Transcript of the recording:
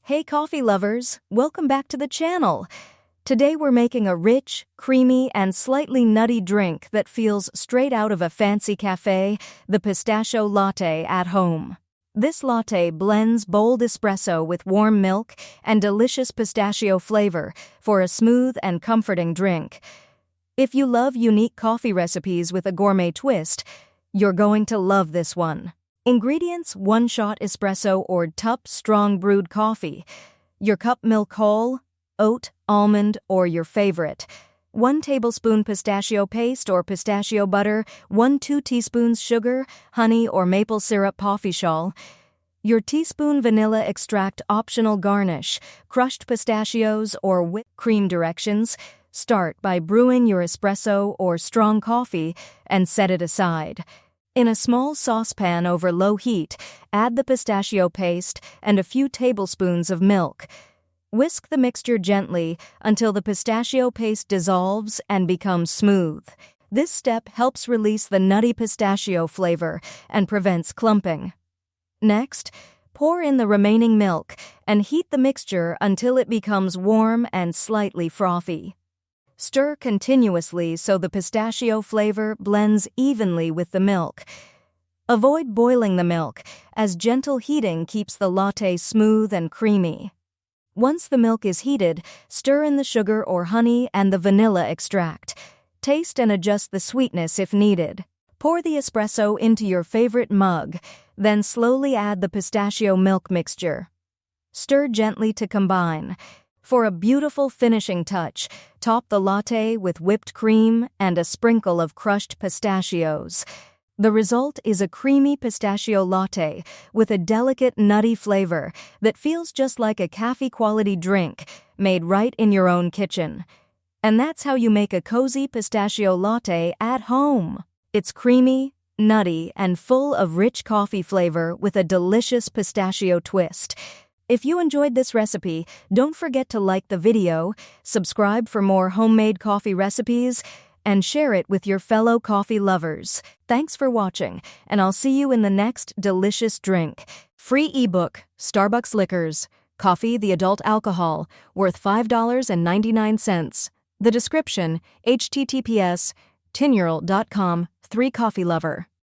Hey coffee lovers, welcome back to the channel. Today we're making a rich, creamy, and slightly nutty drink that feels straight out of a fancy cafe, the Pistachio Latte at home. This latte blends bold espresso with warm milk and delicious pistachio flavor for a smooth and comforting drink. If you love unique coffee recipes with a gourmet twist, you're going to love this one. Ingredients: 1 shot espresso or tup strong brewed coffee, your cup milk whole, oat, almond, or your favorite, 1 tablespoon pistachio paste or pistachio butter, 2 teaspoons sugar, honey or maple syrup poffischal, your teaspoon vanilla extract optional garnish, crushed pistachios or whipped cream. Directions: start by brewing your espresso or strong coffee and set it aside. In a small saucepan over low heat, add the pistachio paste and a few tablespoons of milk. Whisk the mixture gently until the pistachio paste dissolves and becomes smooth. This step helps release the nutty pistachio flavor and prevents clumping. Next, pour in the remaining milk and heat the mixture until it becomes warm and slightly frothy. Stir continuously so the pistachio flavor blends evenly with the milk. Avoid boiling the milk, as gentle heating keeps the latte smooth and creamy. Once the milk is heated, stir in the sugar or honey and the vanilla extract. Taste and adjust the sweetness if needed. Pour the espresso into your favorite mug, then slowly add the pistachio milk mixture. Stir gently to combine. For a beautiful finishing touch, top the latte with whipped cream and a sprinkle of crushed pistachios. The result is a creamy pistachio latte with a delicate nutty flavor that feels just like a café-quality drink made right in your own kitchen. And that's how you make a cozy pistachio latte at home. It's creamy, nutty, and full of rich coffee flavor with a delicious pistachio twist. If you enjoyed this recipe, don't forget to like the video, subscribe for more homemade coffee recipes, and share it with your fellow coffee lovers. Thanks for watching, and I'll see you in the next delicious drink. Free ebook, Starbucks Liquors, Coffee the Adult Alcohol, worth $5.99. The description, https://tinyurl.com/3coffeelover.